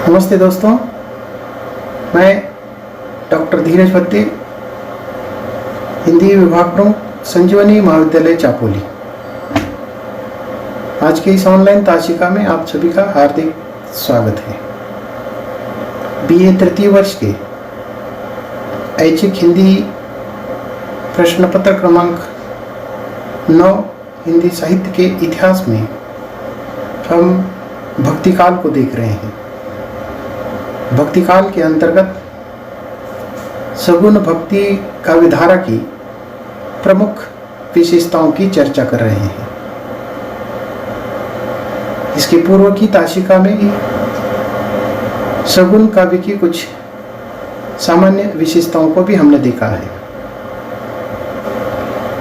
नमस्ते दोस्तों, मैं डॉक्टर धीरज भत्ते, हिंदी विभाग प्रमुख, संजीवनी महाविद्यालय चापोली। आज के इस ऑनलाइन ताशिका में आप सभी का हार्दिक स्वागत है। बीए तृतीय वर्ष के ऐच्छिक हिंदी प्रश्न पत्र क्रमांक 9 हिंदी साहित्य के इतिहास में हम भक्तिकाल को देख रहे हैं। भक्तिकाल के अंतर्गत सगुण भक्ति काव्यधारा की प्रमुख विशेषताओं की चर्चा कर रहे हैं। इसके पूर्व की ताशिका में सगुण काव्य की कुछ सामान्य विशेषताओं को भी हमने देखा है।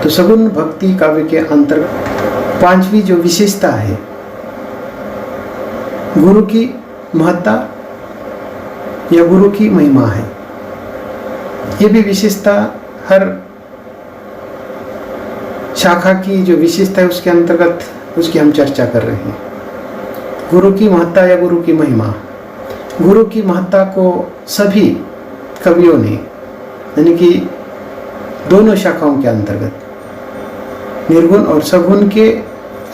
तो सगुण भक्ति काव्य के अंतर्गत पांचवी जो विशेषता है, गुरु की महत्ता या गुरु की महिमा है। ये भी विशेषता हर शाखा की जो विशेषता है उसके अंतर्गत उसकी हम चर्चा कर रहे हैं। गुरु की महत्ता या गुरु की महिमा। गुरु की महत्ता को सभी कवियों ने, यानी कि दोनों शाखाओं के अंतर्गत निर्गुण और सगुण के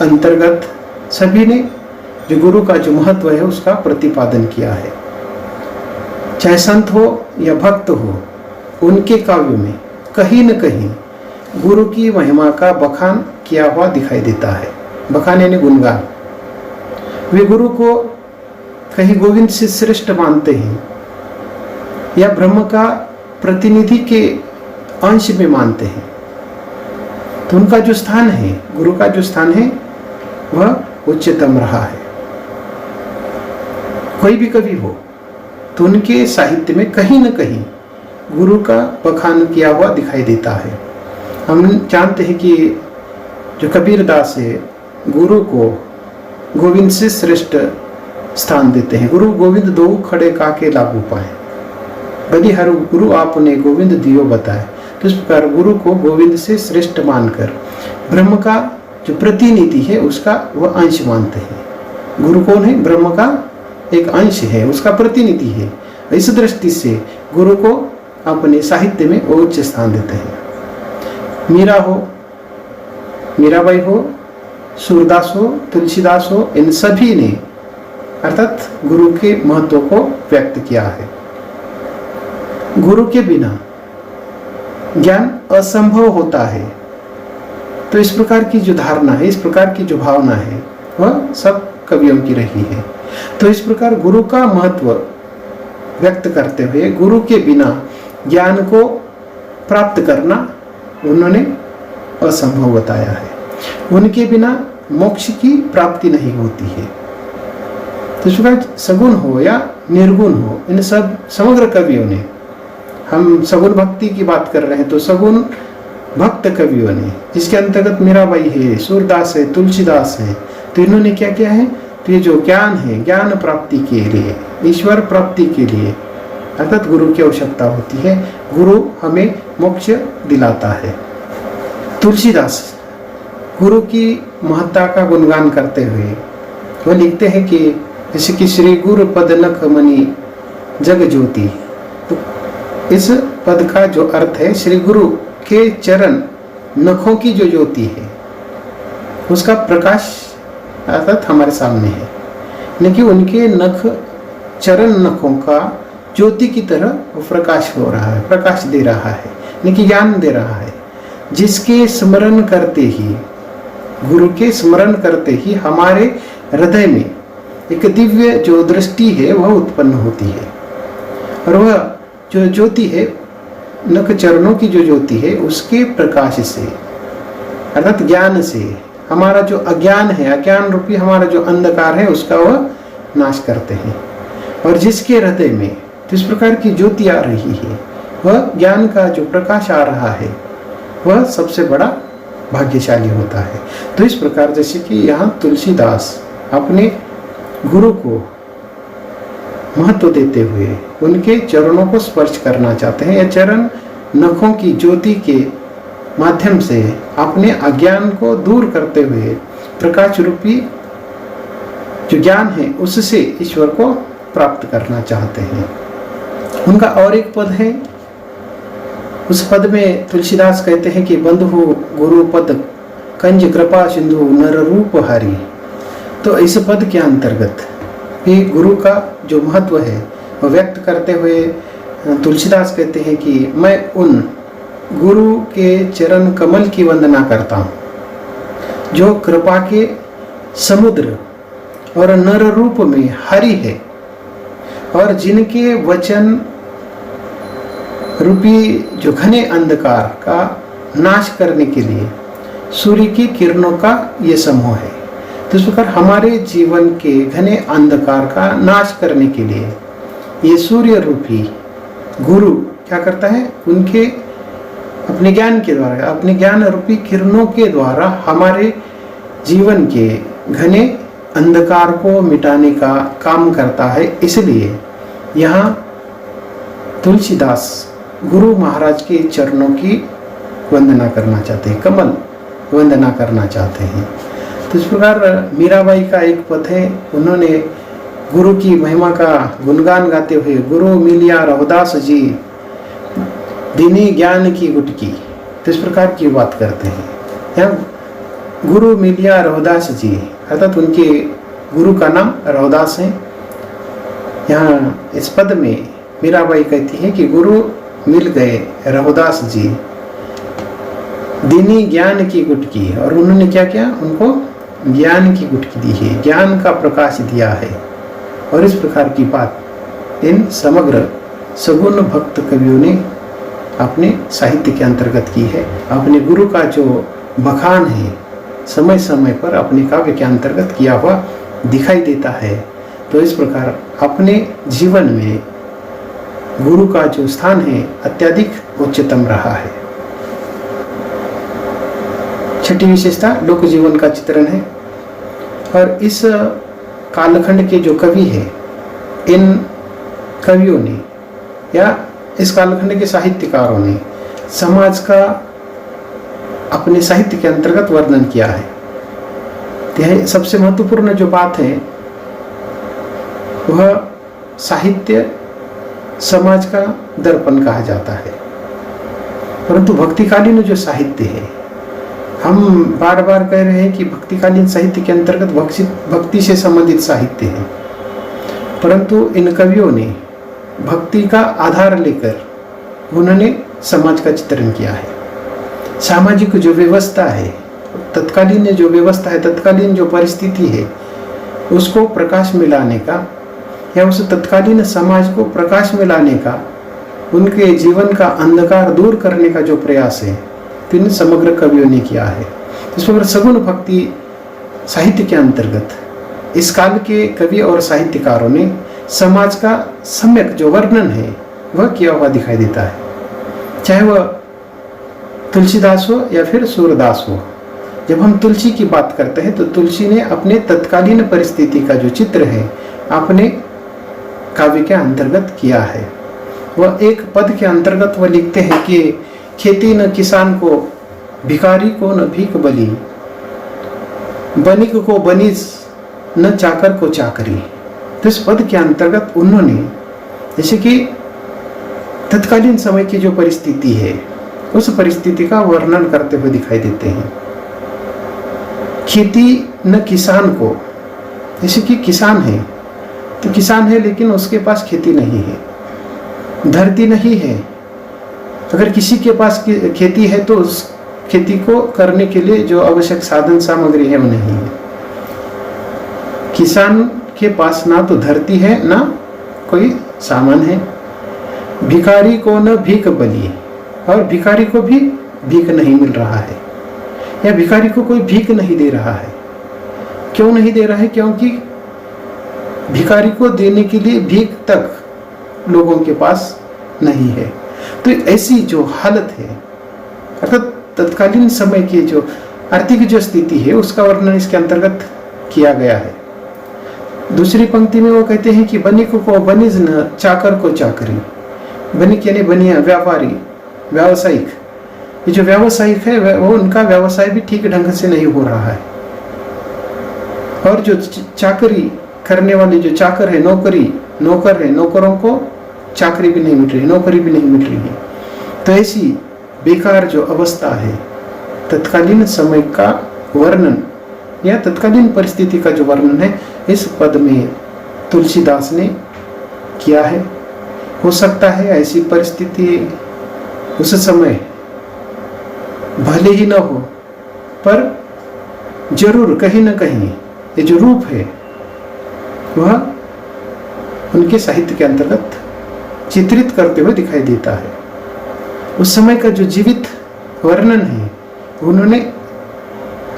अंतर्गत सभी ने जो गुरु का जो महत्व है उसका प्रतिपादन किया है। चाहे संत हो या भक्त हो, उनके काव्यों में कहीं न कहीं गुरु की महिमा का बखान किया हुआ दिखाई देता है। बखान यानी गुणगान। वे गुरु को कहीं गोविंद से श्रेष्ठ मानते हैं या ब्रह्म का प्रतिनिधि के अंश में मानते हैं। तो उनका जो स्थान है, गुरु का जो स्थान है, वह उच्चतम रहा है। कोई भी कवि हो तो उनके साहित्य में कहीं न कहीं गुरु का बखान किया हुआ दिखाई देता है। हम जानते हैं कि जो कबीरदास है, गुरु को गोविंद से श्रेष्ठ स्थान देते हैं। गुरु गोविंद दो खड़े काके लागू पाए, बलि हर गुरु आपने गोविंद दियो बताए। तो इस प्रकार गुरु को गोविंद से श्रेष्ठ मानकर ब्रह्म का जो प्रतिनिधि है उसका वह अंश मानते हैं। गुरु कौन है? ब्रह्म का एक अंश है, उसका प्रतिनिधि है। इस दृष्टि से गुरु को अपने साहित्य में उच्च स्थान देते हैं। मीरा हो, मीराबाई हो, सूरदास हो, तुलसीदास हो, इन सभी ने अर्थात गुरु के महत्व को व्यक्त किया है। गुरु के बिना ज्ञान असंभव होता है। तो इस प्रकार की जो धारणा है, इस प्रकार की जो भावना है, वह सब कवियों की रही है। तो इस प्रकार गुरु का महत्व व्यक्त करते हुए गुरु के बिना ज्ञान को प्राप्त करना उन्होंने असंभव बताया है। उनके बिना मोक्ष की प्राप्ति नहीं होती है। तो इस प्रकार सगुण हो या निर्गुण हो, इन सब समग्र कवियों ने, हम सगुण भक्ति की बात कर रहे हैं तो सगुण भक्त कवियों ने, जिसके अंतर्गत मीराबाई है, सूरदास है, तुलसीदास है, तो इन्होंने क्या किया है? तो ये जो ज्ञान है, ज्ञान प्राप्ति के लिए, ईश्वर प्राप्ति के लिए अर्थात गुरु की आवश्यकता होती है। गुरु हमें मोक्ष दिलाता है। तुलसीदास गुरु की महत्ता का गुणगान करते हुए वो लिखते हैं कि जैसे कि श्री गुरु पद नख मणि जग ज्योति। तो इस पद का जो अर्थ है, श्री गुरु के चरण नखों की जो ज्योति है उसका प्रकाश अर्थात हमारे सामने है। लेकिन उनके नख, चरण नखों का ज्योति की तरह वो प्रकाश हो रहा है, प्रकाश दे रहा है, लेकिन ज्ञान दे रहा है। जिसके स्मरण करते ही, गुरु के स्मरण करते ही हमारे हृदय में एक दिव्य जो दृष्टि है वह उत्पन्न होती है। और वह जो ज्योति है, नख चरणों की जो ज्योति है, उसके प्रकाश से अर्थात ज्ञान से हमारा जो अज्ञान है, अज्ञान रूपी हमारा जो अंधकार है, उसका वह नाश करते हैं। और जिसके हृदय में तो इस प्रकार की ज्योति आ रही है, वह ज्ञान का जो प्रकाश आ रहा है, वह सबसे बड़ा भाग्यशाली होता है। तो इस प्रकार जैसे कि यहाँ तुलसीदास अपने गुरु को महत्व देते हुए उनके चरणों को स्पर्श करना चाहते हैं, या चरण नखों की ज्योति के माध्यम से अपने अज्ञान को दूर करते हुए प्रकाश रूपी जो ज्ञान है उससे ईश्वर को प्राप्त करना चाहते हैं। उनका और एक पद है, उस पद में तुलसीदास कहते हैं कि बंधु गुरु पद कंज कृपा सिंधु नर रूप हरि। तो इस पद के अंतर्गत भी गुरु का जो महत्व है वह व्यक्त करते हुए तुलसीदास कहते हैं कि मैं उन गुरु के चरण कमल की वंदना करता हूँ जो कृपा के समुद्र और नर रूप में हरि है, और जिनके वचन रूपी जो घने अंधकार का नाश करने के लिए सूर्य की किरणों का ये समूह है। तो इस प्रकार हमारे जीवन के घने अंधकार का नाश करने के लिए ये सूर्य रूपी गुरु क्या करता है, उनके अपने ज्ञान के द्वारा, अपने ज्ञान रूपी किरणों के द्वारा हमारे जीवन के घने अंधकार को मिटाने का काम करता है। इसलिए यहाँ तुलसीदास गुरु महाराज के चरणों की वंदना करना चाहते हैं, कमल वंदना करना चाहते हैं। तो इस प्रकार मीराबाई का एक पद है, उन्होंने गुरु की महिमा का गुणगान गाते हुए गुरु मिलिया रघुदास जी दीनी ज्ञान की गुटकी, तो इस प्रकार की बात करते हैं। यहाँ गुरु मिलिया रघुदास जी अर्थात उनके गुरु का नाम रघुदास है। यहाँ इस पद में मीराबाई कहती है कि गुरु मिल गए रघुदास जी दीनी ज्ञान की गुटकी, और उन्होंने क्या किया, उनको ज्ञान की गुटकी दी है, ज्ञान का प्रकाश दिया है। और इस प्रकार की बात इन समग्र सगुण भक्त कवियों ने अपने साहित्य के अंतर्गत की है। अपने गुरु का जो बखान है समय समय पर अपने काव्य के अंतर्गत किया हुआ दिखाई देता है। तो इस प्रकार अपने जीवन में गुरु का जो स्थान है अत्यधिक उच्चतम रहा है। छठी विशेषता लोक जीवन का चित्रण है, और इस कालखंड के जो कवि है, इन कवियों ने या इस कालखंड के साहित्यकारों ने समाज का अपने साहित्य के अंतर्गत वर्णन किया है। यह सबसे महत्वपूर्ण जो बात है वह साहित्य समाज का दर्पण कहा जाता है। परंतु भक्तिकालीन जो साहित्य है, हम बार बार कह रहे हैं कि भक्तिकालीन साहित्य के अंतर्गत भक्ति से संबंधित साहित्य है, परंतु इन कवियों ने भक्ति का आधार लेकर उन्होंने समाज का चित्रण किया है। सामाजिक जो व्यवस्था है, तत्कालीन जो व्यवस्था है, तत्कालीन जो परिस्थिति है, उसको प्रकाश में लाने का या उस तत्कालीन समाज को प्रकाश में लाने का, उनके जीवन का अंधकार दूर करने का जो प्रयास है, इन समग्र कवियों ने किया है। इस प्रकार सगुण भक्ति साहित्य के अंतर्गत इस काल के कवि और साहित्यकारों ने समाज का सम्यक जो वर्णन है वह किया हुआ दिखाई देता है। चाहे वह तुलसीदास हो या फिर सूरदास हो। जब हम तुलसी की बात करते हैं तो तुलसी ने अपने तत्कालीन परिस्थिति का जो चित्र है अपने काव्य के अंतर्गत किया है। वह एक पद के अंतर्गत वह लिखते हैं कि खेती न किसान को, भिखारी को न भीख बली, बनिक को बनिज न चाकर को चाकरी। तो इस पद के अंतर्गत उन्होंने जैसे कि तत्कालीन समय की जो परिस्थिति है उस परिस्थिति का वर्णन करते हुए दिखाई देते हैं। खेती न किसान को, जैसे कि किसान है तो किसान है लेकिन उसके पास खेती नहीं है, धरती नहीं है। अगर किसी के पास खेती है तो उस खेती को करने के लिए जो आवश्यक साधन सामग्री है वो नहीं है। किसान के पास ना तो धरती है ना कोई सामान है। भिखारी को न भीख बली, और भिखारी को भी भीख नहीं मिल रहा है, या भिखारी को कोई भीख नहीं दे रहा है। क्यों नहीं दे रहा है? क्योंकि भिखारी को देने के लिए भीख तक लोगों के पास नहीं है। तो ऐसी जो हालत है, अर्थात तत्कालीन समय की जो आर्थिक जो स्थिति है उसका वर्णन इसके अंतर्गत किया गया है। दूसरी पंक्ति में वो कहते हैं कि बनिक को बनिज न चाकर को चाकरी। बनिक यानी बनिया, व्यापारी, व्यावसायिक। ये जो व्यावसायिक है वो उनका व्यवसाय भी ठीक ढंग से नहीं हो रहा है। और जो चाकरी करने वाले जो चाकर है, नौकरी नौकर है, नौकरों को चाकरी भी नहीं मिल रही, नौकरी भी नहीं मिल रही है। तो ऐसी बेकार जो अवस्था है, तत्कालीन समय का वर्णन या तत्कालीन परिस्थिति का जो वर्णन है इस पद में तुलसीदास ने किया है। हो सकता है ऐसी परिस्थिति उस समय भले ही न हो, पर जरूर कहीं न कहीं ये जो रूप है वह उनके साहित्य के अंतर्गत चित्रित करते हुए दिखाई देता है। उस समय का जो जीवित वर्णन है उन्होंने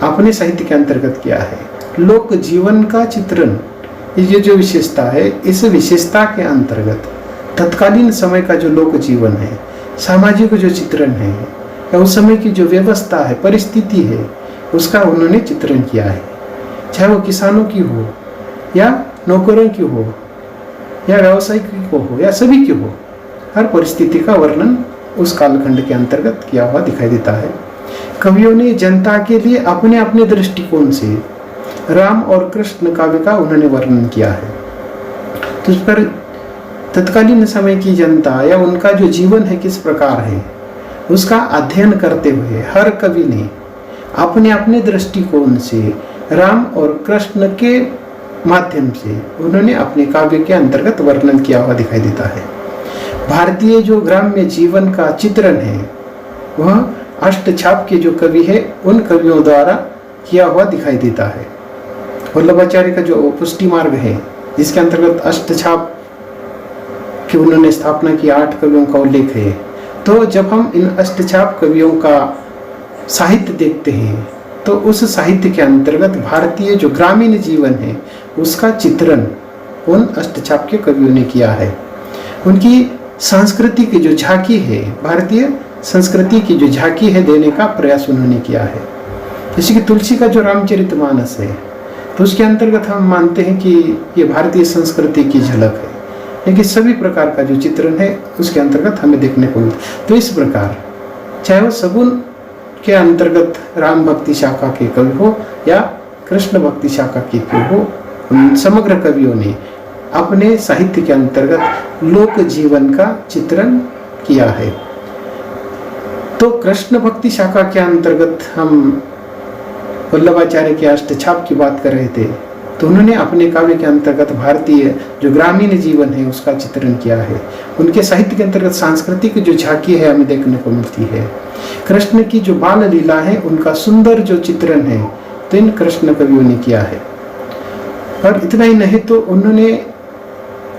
अपने साहित्य के अंतर्गत किया है। लोक जीवन का चित्रण, ये जो विशेषता है, इस विशेषता के अंतर्गत तत्कालीन समय का जो लोक जीवन है, सामाजिक जो चित्रण है या उस समय की जो व्यवस्था है, परिस्थिति है, उसका उन्होंने चित्रण किया है। चाहे वो किसानों की हो या नौकरों की हो या व्यवसायिक की हो या सभी की हो, हर परिस्थिति का वर्णन उस कालखंड के अंतर्गत किया हुआ दिखाई देता है। कवियों ने जनता के लिए अपने अपने दृष्टिकोण से राम और कृष्ण काव्य का उन्होंने वर्णन किया है। तो इस पर तत्कालीन समय की जनता या उनका जो जीवन है किस प्रकार है उसका अध्ययन करते हुए हर कवि ने अपने अपने दृष्टिकोण से राम और कृष्ण के माध्यम से उन्होंने अपने काव्य के अंतर्गत वर्णन किया हुआ दिखाई देता है। भारतीय जो ग्राम्य जीवन का चित्रण है वह अष्टछाप के जो कवि है उन कवियों द्वारा किया हुआ दिखाई देता है। वल्लभाचार्य का जो पुष्टि मार्ग है जिसके अंतर्गत अष्टछाप की उन्होंने स्थापना की, 8 कवियों का उल्लेख है। तो जब हम इन अष्टछाप कवियों का साहित्य देखते हैं तो उस साहित्य के अंतर्गत भारतीय जो ग्रामीण जीवन है उसका चित्रण उन अष्टछाप के कवियों ने किया है। उनकी संस्कृति की जो झांकी है, भारतीय संस्कृति की जो झांकी है, देने का प्रयास उन्होंने किया है। जैसे कि तुलसी का जो रामचरितमानस है तो उसके अंतर्गत हम मानते हैं कि ये भारतीय संस्कृति की झलक है, लेकिन सभी प्रकार का जो चित्रण है उसके अंतर्गत हमें देखने को मिलता है। तो इस प्रकार चाहे वो सगुन के अंतर्गत राम भक्ति शाखा के कवि हो या कृष्ण भक्ति शाखा के कवि हो, उन समग्र कवियों ने अपने साहित्य के अंतर्गत लोक जीवन का चित्रण किया है। तो कृष्ण भक्ति शाखा के अंतर्गत हम वल्लभाचार्य के अष्टछाप की बात कर रहे थे, तो उन्होंने अपने काव्य के अंतर्गत भारतीय जो ग्रामीण जीवन है उसका चित्रण किया है। उनके साहित्य के अंतर्गत सांस्कृतिक जो झांकी है हमें देखने को मिलती है। कृष्ण की जो बाल लीला है उनका सुंदर जो चित्रण है तो इन कृष्ण कवियों ने किया है। और इतना ही नहीं तो उन्होंने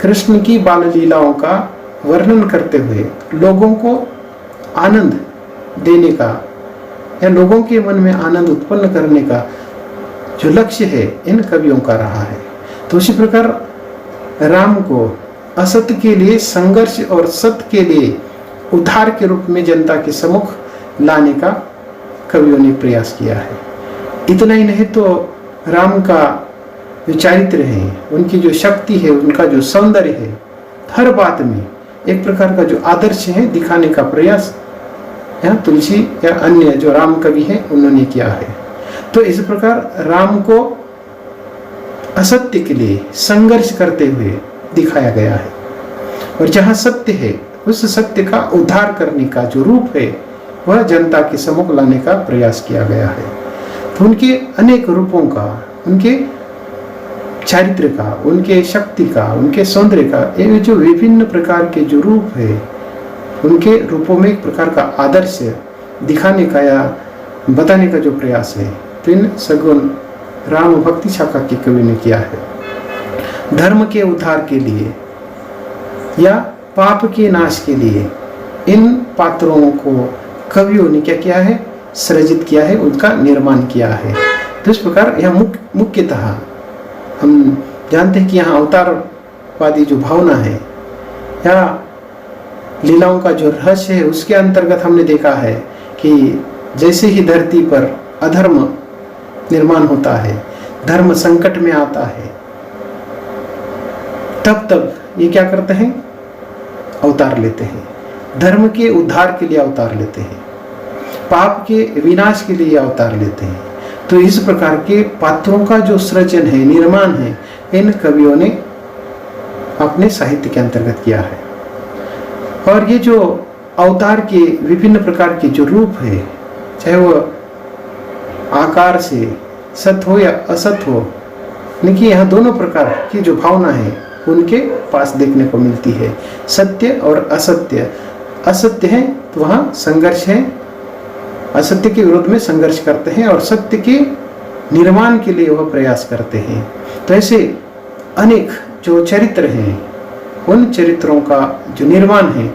कृष्ण की बाल लीलाओं का वर्णन करते हुए लोगों को आनंद देने का या लोगों के मन में आनंद उत्पन्न करने का जो लक्ष्य है इन कवियों का रहा है। तो उसी प्रकार राम को असत्य के लिए संघर्ष और सत्य के लिए उद्धार के रूप में जनता के सम्मुख लाने का कवियों ने प्रयास किया है। इतना ही नहीं तो राम का जो चारित्र है, उनकी जो शक्ति है, उनका जो सौंदर्य है, हर बात में एक प्रकार का जो आदर्श है दिखाने का प्रयास या तुलसी या अन्य जो राम कवि है उन्होंने किया है। तो इस प्रकार राम को असत्य के लिए संघर्ष करते हुए दिखाया गया है और जहाँ सत्य है उस सत्य का उद्धार करने का जो रूप है वह जनता के सम्मुख लाने का प्रयास किया गया है। तो उनके अनेक रूपों का, उनके चारित्र का, उनके शक्ति का, उनके सौंदर्य का, ये जो विभिन्न प्रकार के जो रूप है उनके रूपों में एक प्रकार का आदर्श दिखाने का या बताने का जो प्रयास है तो इन सगुण राम भक्ति शाखा के कवि ने किया है। धर्म के उद्धार के लिए या पाप के नाश के लिए इन पात्रों को कवियों ने क्या किया है, सृजित किया है, उनका निर्माण किया है। तो इस प्रकार यह मुख्यतः हम जानते हैं कि यहाँ अवतारवादी जो भावना है या लीलाओं का जो रहस्य है उसके अंतर्गत हमने देखा है कि जैसे ही धरती पर अधर्म निर्माण होता है, धर्म संकट में आता है, तब ये क्या करते हैं, अवतार लेते हैं। धर्म के उद्धार के लिए अवतार लेते हैं, पाप के विनाश के लिए अवतार लेते हैं। तो इस प्रकार के पात्रों का जो सृजन है, निर्माण है, इन कवियों ने अपने साहित्य के अंतर्गत किया है। और ये जो अवतार के विभिन्न प्रकार के जो रूप है, चाहे वो आकार से सत हो या असत हो, देखिए यहाँ दोनों प्रकार की जो भावना है उनके पास देखने को मिलती है। सत्य और असत्य, असत्य है तो वहाँ संघर्ष है, असत्य के विरोध में संघर्ष करते हैं और सत्य के निर्माण के लिए वह प्रयास करते हैं। तो ऐसे अनेक जो चरित्र हैं, उन चरित्रों का जो निर्माण है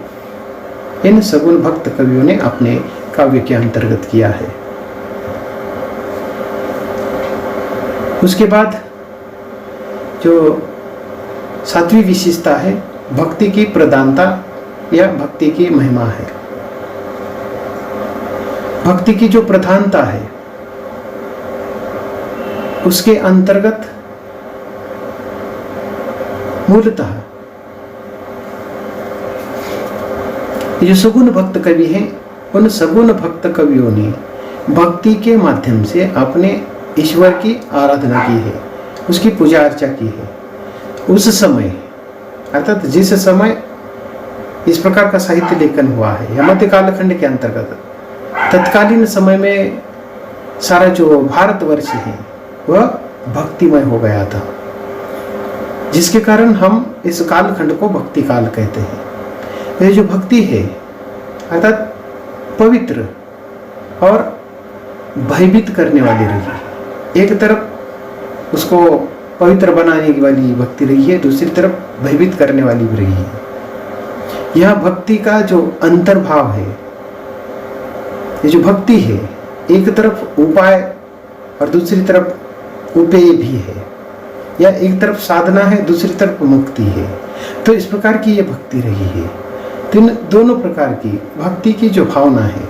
इन सगुण भक्त कवियों ने अपने काव्य के अंतर्गत किया है। उसके बाद जो सातवीं विशेषता है, भक्ति की प्रधानता या भक्ति की महिमा है। भक्ति की जो प्रधानता है उसके अंतर्गत मूलतः ये सगुण भक्त कवि हैं, उन सगुण भक्त कवियों ने भक्ति के माध्यम से अपने ईश्वर की आराधना की है, उसकी पूजा अर्चा की है। उस समय अर्थात जिस समय इस प्रकार का साहित्य लेखन हुआ है या मध्य कालखंड के अंतर्गत, तत्कालीन समय में सारा जो भारतवर्ष है वह भक्तिमय हो गया था, जिसके कारण हम इस कालखंड को भक्ति काल कहते हैं। यह जो भक्ति है अर्थात पवित्र और भयभीत करने वाली रही। एक तरफ उसको पवित्र बनाने वाली भक्ति रही है, दूसरी तरफ भयभीत करने वाली भी रही है। यह भक्ति का जो अंतर्भाव है, ये जो भक्ति है, एक तरफ उपाय और दूसरी तरफ उपेय भी है, या एक तरफ साधना है, दूसरी तरफ मुक्ति है। तो इस प्रकार की ये भक्ति रही है। तो इन दोनों प्रकार की भक्ति की जो भावना है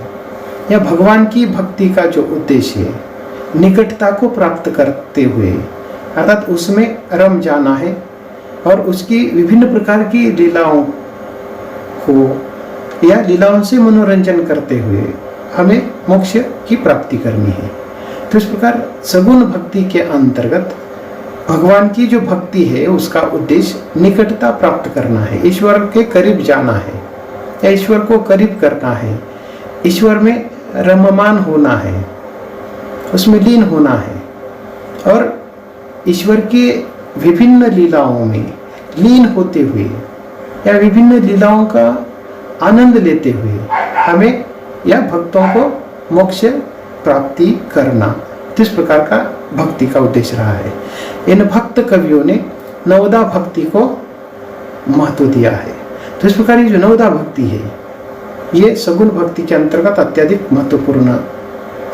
या भगवान की भक्ति का जो उद्देश्य है, निकटता को प्राप्त करते हुए अर्थात उसमें रम जाना है और उसकी विभिन्न प्रकार की लीलाओं को या लीलाओं से मनोरंजन करते हुए हमें मोक्ष की प्राप्ति करनी है। तो इस प्रकार सगुण भक्ति के अंतर्गत भगवान की जो भक्ति है उसका उद्देश्य निकटता प्राप्त करना है, ईश्वर के करीब जाना है या ईश्वर को करीब करना है, ईश्वर में रममान होना है, उसमें लीन होना है और ईश्वर के विभिन्न लीलाओं में लीन होते हुए या विभिन्न लीलाओं का आनंद लेते हुए हमें या भक्तों को मोक्ष प्राप्ति करना। तो इस प्रकार का भक्ति का उद्देश्य रहा है। इन भक्त कवियों ने नवदा भक्ति को महत्व दिया है। तो इस प्रकार ये जो नवदा भक्ति है ये सगुण भक्ति के अंतर्गत अत्यधिक महत्वपूर्ण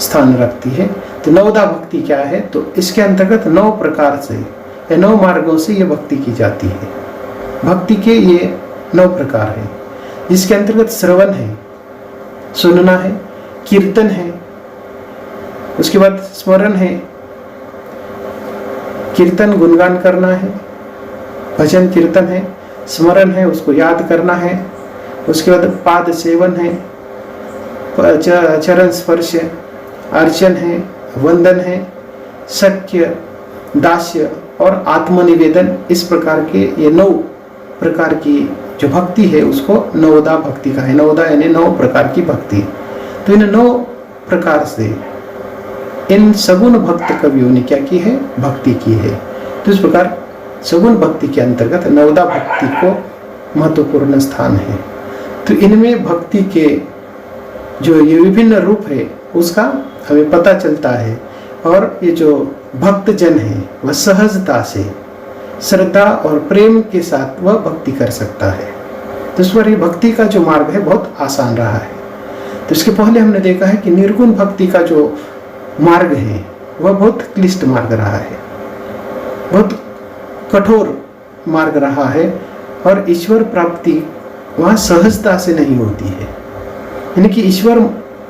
स्थान रखती है। तो नवदा भक्ति क्या है? तो इसके अंतर्गत 9 प्रकार से या 9 मार्गों से ये भक्ति की जाती है। भक्ति के ये 9 प्रकार है, जिसके अंतर्गत श्रवण है, सुनना है, कीर्तन है, उसके बाद स्मरण है, कीर्तन गुणगान करना है, भजन कीर्तन है, स्मरण है, उसको याद करना है, उसके बाद पाद सेवन है, चरण स्पर्श, अर्चन है, वंदन है, सख्य, दास्य और आत्मनिवेदन। इस प्रकार के ये 9 प्रकार की जो भक्ति है उसको नवदा भक्ति का है। नवदा यानी 9 प्रकार की भक्ति। तो इन 9 प्रकार से इन सगुण भक्त कवियों ने क्या की है? भक्ति की है। तो इस प्रकार सगुण भक्ति के अंतर्गत नवदा भक्ति को महत्वपूर्ण स्थान है। तो इनमें भक्ति के जो ये विभिन्न रूप है उसका हमें पता चलता है और ये जो भक्त जन है वह सहजता से श्रद्धा और प्रेम के साथ वह भक्ति कर सकता है। तो इस पर ये भक्ति का जो मार्ग है बहुत आसान रहा है। तो इसके पहले हमने देखा है कि निर्गुण भक्ति का जो मार्ग है वह बहुत क्लिष्ट मार्ग रहा है, बहुत कठोर मार्ग रहा है और ईश्वर प्राप्ति वहाँ सहजता से नहीं होती है। यानी कि ईश्वर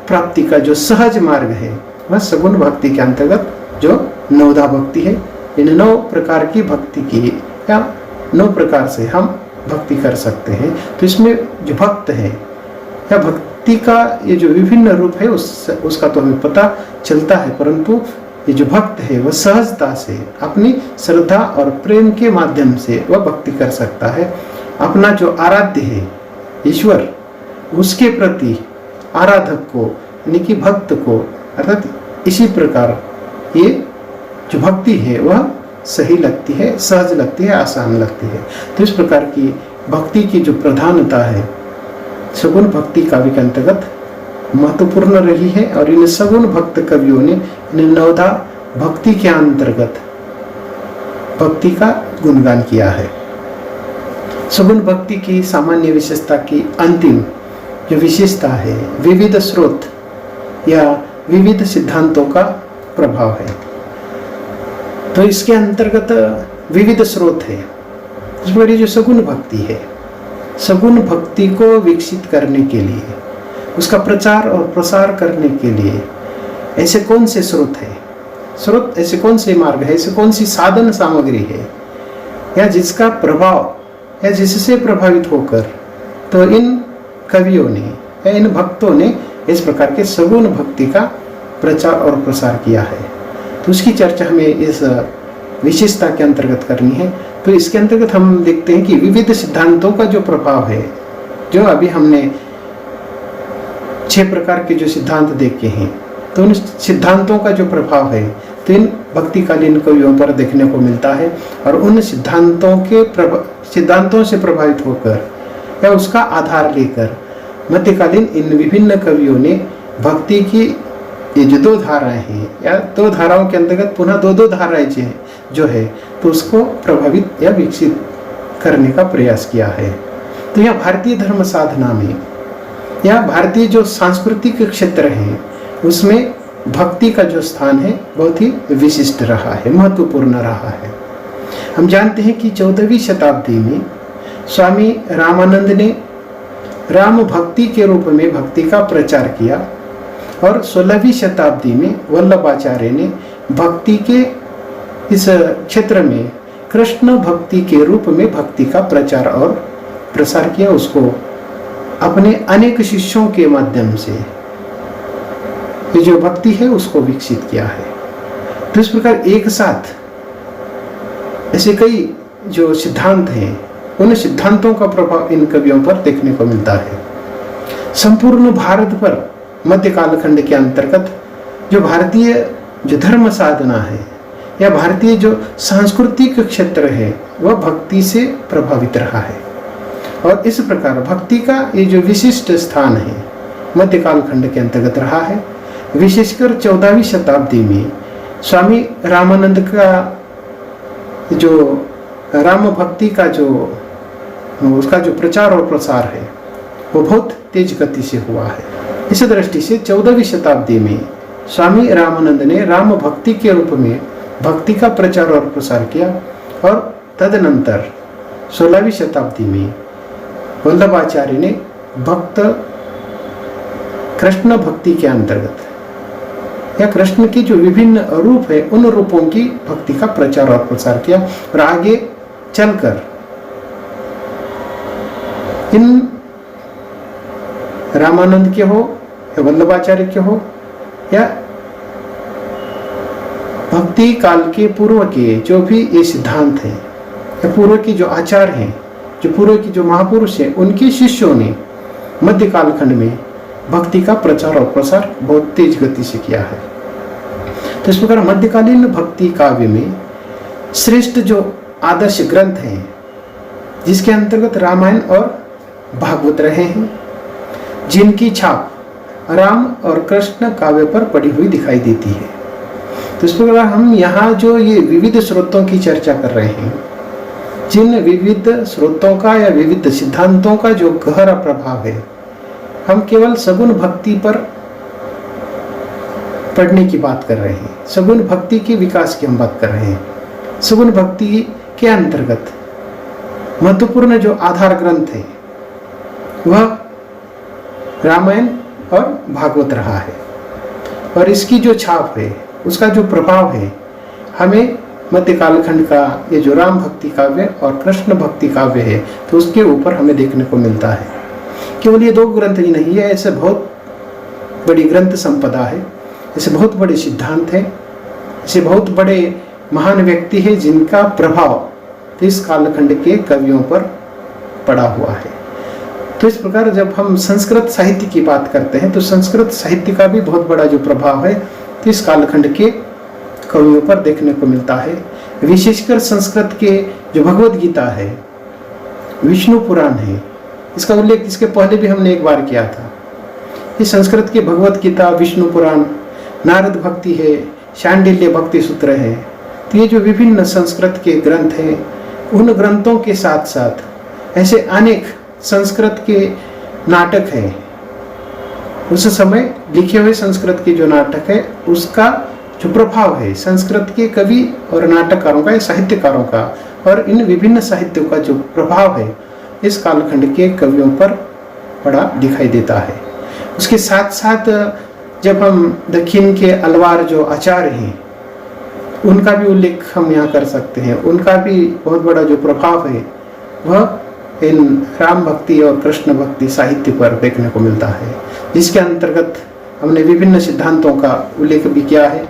प्राप्ति का जो सहज मार्ग है वह सगुण भक्ति के अंतर्गत जो नवदा भक्ति है। इन 9 प्रकार की भक्ति की या 9 प्रकार से हम भक्ति कर सकते हैं। तो इसमें जो भक्त है या भक्ति का ये जो विभिन्न रूप है उसका तो हमें पता चलता है, परंतु ये जो भक्त है वह सहजता से अपनी श्रद्धा और प्रेम के माध्यम से वह भक्ति कर सकता है। अपना जो आराध्य है ईश्वर, उसके प्रति आराधक को यानी कि भक्त को, अर्थात इसी प्रकार ये जो भक्ति है वह सही लगती है, सहज लगती है, आसान लगती है। तो इस प्रकार की भक्ति की जो प्रधानता है सगुण भक्ति काव्य के अंतर्गत महत्वपूर्ण रही है और इन सगुण भक्त कवियों ने इन नवधा भक्ति के अंतर्गत भक्ति का गुणगान किया है। सगुण भक्ति की सामान्य विशेषता की अंतिम जो विशेषता है विविध स्रोत या विविध सिद्धांतों का प्रभाव है। तो इसके अंतर्गत विविध स्रोत है। इस पर जो सगुण भक्ति है, सगुण भक्ति को विकसित करने के लिए, उसका प्रचार और प्रसार करने के लिए ऐसे कौन से स्रोत है, स्रोत ऐसे कौन से मार्ग है, ऐसे कौन सी साधन सामग्री है या जिसका प्रभाव या जिससे प्रभावित होकर तो इन कवियों ने या इन भक्तों ने इस प्रकार के सगुण भक्ति का प्रचार और प्रसार किया है। तो उसकी चर्चा हमें इस विशेषता के अंतर्गत करनी है। तो इसके अंतर्गत हम देखते हैं कि विविध सिद्धांतों का जो प्रभाव है, जो अभी हमने 6 प्रकार के जो सिद्धांत देखे हैं, तो उन सिद्धांतों का जो प्रभाव है तो इन भक्तिकालीन कवियों पर देखने को मिलता है। और उन सिद्धांतों से प्रभावित होकर या उसका आधार लेकर मध्यकालीन इन विभिन्न कवियों ने भक्ति की ये जो 2 धाराएं हैं या 2 धाराओं के अंतर्गत पुनः 2 धाराएं जो है तो उसको प्रभावित या विकसित करने का प्रयास किया है। तो यह भारतीय धर्म साधना में या भारतीय जो सांस्कृतिक क्षेत्र है उसमें भक्ति का जो स्थान है बहुत ही विशिष्ट रहा है, महत्वपूर्ण रहा है। हम जानते हैं कि 14वीं शताब्दी में स्वामी रामानंद ने राम भक्ति के रूप में भक्ति का प्रचार किया और 16वीं शताब्दी में वल्लभाचार्य ने भक्ति के इस क्षेत्र में कृष्ण भक्ति के रूप में भक्ति का प्रचार और प्रसार किया। उसको अपने अनेक शिष्यों के माध्यम से ये जो भक्ति है उसको विकसित किया है। तो इस प्रकार एक साथ ऐसे कई जो सिद्धांत हैं उन सिद्धांतों का प्रभाव इन कवियों पर देखने को मिलता है। संपूर्ण भारत पर मध्य कालखंड के अंतर्गत जो भारतीय जो धर्म साधना है या भारतीय जो सांस्कृतिक क्षेत्र है वह भक्ति से प्रभावित रहा है। और इस प्रकार भक्ति का ये जो विशिष्ट स्थान है मध्य कालखंड के अंतर्गत रहा है। विशेषकर 14वीं शताब्दी में स्वामी रामानंद का जो राम भक्ति का जो उसका जो प्रचार और प्रसार है वो बहुत तेज गति से हुआ है। इस दृष्टि से 14वीं शताब्दी में स्वामी रामानंद ने राम भक्ति के रूप में भक्ति का प्रचार और प्रसार किया और तदनंतर 16वीं शताब्दी में वल्लभाचार्य ने भक्त कृष्ण भक्ति के अंतर्गत या कृष्ण की जो विभिन्न रूप है उन रूपों की भक्ति का प्रचार और प्रसार किया। और आगे चलकर इन रामानंद के हो या वल्लभाचार्य के हो या भक्ति काल के पूर्व के जो भी ये सिद्धांत हैं या पूर्व के जो आचार्य हैं, जो पूर्व के जो महापुरुष हैं, उनके शिष्यों ने मध्य कालखंड में भक्ति का प्रचार और प्रसार बहुत तेज गति से किया है। तो इस प्रकार मध्यकालीन भक्ति काव्य में श्रेष्ठ जो आदर्श ग्रंथ हैं जिसके अंतर्गत रामायण और भागवत रहे हैं, जिनकी छाप राम और कृष्ण काव्य पर पड़ी हुई दिखाई देती है। तो इस प्रकार हम यहाँ जो ये विविध स्रोतों की चर्चा कर रहे हैं, जिन विविध स्रोतों का या विविध सिद्धांतों का जो गहरा प्रभाव है, हम केवल सगुण भक्ति पर पढ़ने की बात कर रहे हैं, सगुण भक्ति के विकास की हम बात कर रहे हैं। सगुण भक्ति के अंतर्गत महत्वपूर्ण जो आधार ग्रंथ है वह रामायण और भागवत रहा है और इसकी जो छाप है, उसका जो प्रभाव है, हमें मध्य कालखंड का ये जो राम भक्ति काव्य और कृष्ण भक्ति काव्य है तो उसके ऊपर हमें देखने को मिलता है। केवल ये 2 ग्रंथ ही नहीं है, ऐसे बहुत बड़ी ग्रंथ संपदा है, ऐसे बहुत बड़े सिद्धांत हैं, ऐसे बहुत बड़े महान व्यक्ति है जिनका प्रभाव इस कालखंड के कवियों पर पड़ा हुआ है। तो इस प्रकार जब हम संस्कृत साहित्य की बात करते हैं तो संस्कृत साहित्य का भी बहुत बड़ा जो प्रभाव है इस कालखंड के कवियों पर देखने को मिलता है। विशेषकर संस्कृत के जो भगवद गीता है, विष्णु पुराण है, इसका उल्लेख इसके पहले भी हमने एक बार किया था। ये संस्कृत के भगवद गीता, विष्णु पुराण, नारद भक्ति है, शांडिल्य भक्ति सूत्र है, तो ये जो विभिन्न संस्कृत के ग्रंथ हैं, उन ग्रंथों के साथ साथ ऐसे अनेक संस्कृत के नाटक हैं। उस समय लिखे हुए संस्कृत के जो नाटक है उसका जो प्रभाव है संस्कृत के कवि और नाटककारों का, साहित्यकारों का, और इन विभिन्न साहित्यों का जो प्रभाव है इस कालखंड के कवियों पर बड़ा दिखाई देता है। उसके साथ साथ जब हम दक्षिण के अलवार जो आचार्य हैं उनका भी उल्लेख हम यहाँ कर सकते हैं। उनका भी बहुत बड़ा जो प्रभाव है वह इन राम भक्ति और कृष्ण भक्ति साहित्य पर देखने को मिलता है, जिसके अंतर्गत हमने विभिन्न सिद्धांतों का उल्लेख भी किया है,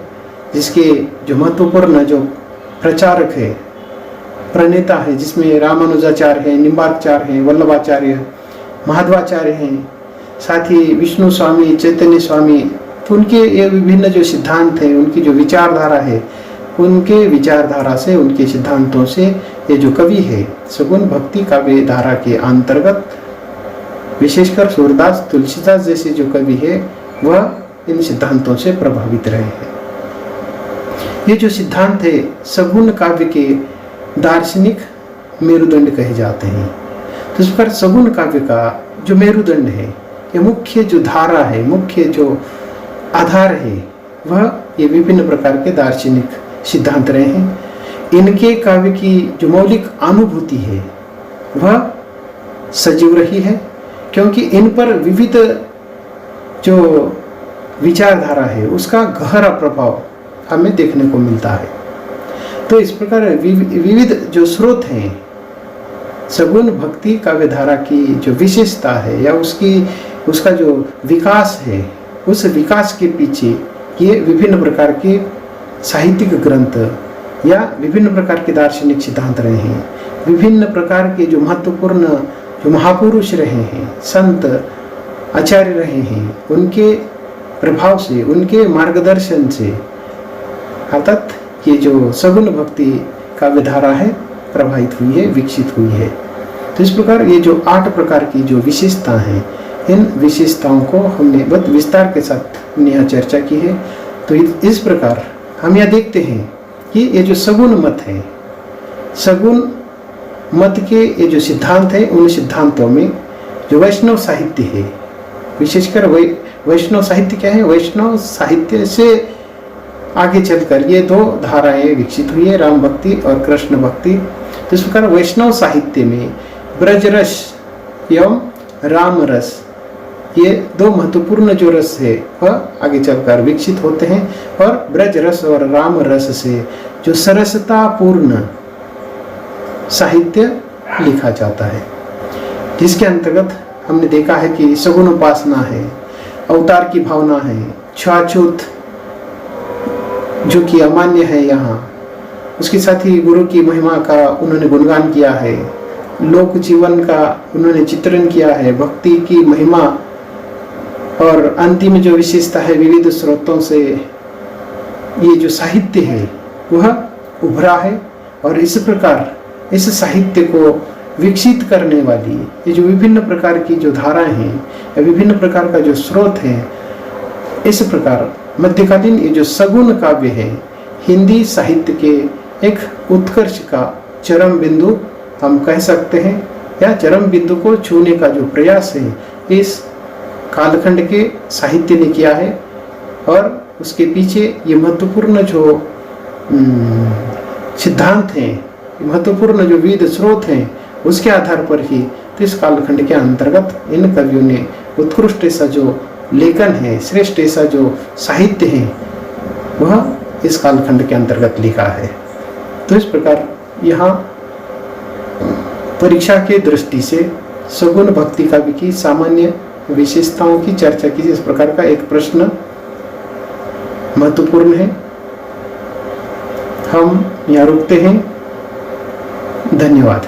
जिसके जो महत्वपूर्ण जो प्रचारक है, प्रणेता है, जिसमें रामानुजाचार्य है, निम्बार्चार्य है, वल्लभाचार्य, माधवाचार्य हैं, साथ ही विष्णु स्वामी, चैतन्य स्वामी। तो उनके ये विभिन्न जो सिद्धांत हैं, उनकी जो विचारधारा है, उनके विचारधारा से, उनके सिद्धांतों से ये जो कवि है सगुण भक्ति काव्य धारा के अंतर्गत विशेषकर सूरदास, तुलसीदास जैसे जो कवि है वह इन सिद्धांतों से प्रभावित रहे हैं। ये जो सिद्धांत है सगुण काव्य के दार्शनिक मेरुदंड कहे जाते हैं। तो इस पर सगुण काव्य का जो मेरुदंड है, ये मुख्य जो धारा है, मुख्य जो आधार है, वह ये विभिन्न प्रकार के दार्शनिक सिद्धांत रहे हैं। इनके काव्य की जो मौलिक अनुभूति है वह सजीव रही है, क्योंकि इन पर विविध जो विचारधारा है उसका गहरा प्रभाव हमें देखने को मिलता है। तो इस प्रकार विविध जो स्रोत हैं, सगुण भक्ति काव्य धारा की जो विशेषता है या उसका जो विकास है, उस विकास के पीछे ये विभिन्न प्रकार के साहित्यिक ग्रंथ या विभिन्न प्रकार के दार्शनिक सिद्धांत रहे हैं। विभिन्न प्रकार के जो महत्वपूर्ण जो महापुरुष रहे हैं, संत आचार्य रहे हैं, उनके प्रभाव से, उनके मार्गदर्शन से अर्थात ये जो सगुण भक्ति काव्य धारा है प्रभावित हुई है, विकसित हुई है। तो इस प्रकार ये जो 8 प्रकार की जो विशेषता हैं, इन विशेषताओं को हमने बहुत विस्तार के साथ हमने यहाँ चर्चा की है। तो इस प्रकार हम यह देखते हैं कि ये जो सगुण मत है, सगुण मत के ये जो सिद्धांत है, उन सिद्धांतों में जो वैष्णव साहित्य है, विशेषकर वैष्णव साहित्य क्या है, वैष्णव साहित्य से आगे चलकर ये 2 धाराएं विकसित हुई है, राम भक्ति और कृष्ण भक्ति। तो इस प्रकार वैष्णव साहित्य में ब्रज रस एवं राम रस, ये 2 महत्वपूर्ण जो रस है वह आगे चलकर विकसित होते हैं, और ब्रज रस और राम रस से जो सरसता पूर्ण साहित्य लिखा जाता है, जिसके अंतर्गत हमने देखा है कि सगुण उपासना है, अवतार की भावना है, छुआछूत जो कि अमान्य है यहाँ, उसके साथ ही गुरु की महिमा का उन्होंने गुणगान किया है, लोक जीवन का उन्होंने चित्रण किया है, भक्ति की महिमा, और अंतिम जो विशेषता है विविध स्रोतों से ये जो साहित्य है वह उभरा है। और इस प्रकार इस साहित्य को विकसित करने वाली ये जो विभिन्न प्रकार की जो धाराएं हैं या विभिन्न प्रकार का जो स्रोत है, इस प्रकार मध्यकालीन ये जो सगुण काव्य है हिंदी साहित्य के एक उत्कर्ष का चरम बिंदु हम कह सकते हैं, या चरम बिंदु को छूने का जो प्रयास है इस कालखंड के साहित्य ने किया है। और उसके पीछे ये महत्वपूर्ण जो सिद्धांत हैं, महत्वपूर्ण जो विविध स्रोत हैं, उसके आधार पर ही इस कालखंड के अंतर्गत इन कवियों ने उत्कृष्ट ऐसा जो लेखन है, श्रेष्ठ ऐसा जो साहित्य है वह इस कालखंड के अंतर्गत लिखा है। तो इस प्रकार यहाँ परीक्षा के दृष्टि से सगुण भक्ति काव्य की सामान्य विशेषताओं की चर्चा की। इस प्रकार का एक प्रश्न महत्वपूर्ण है। हम यहाँ रुकते हैं। धन्यवाद।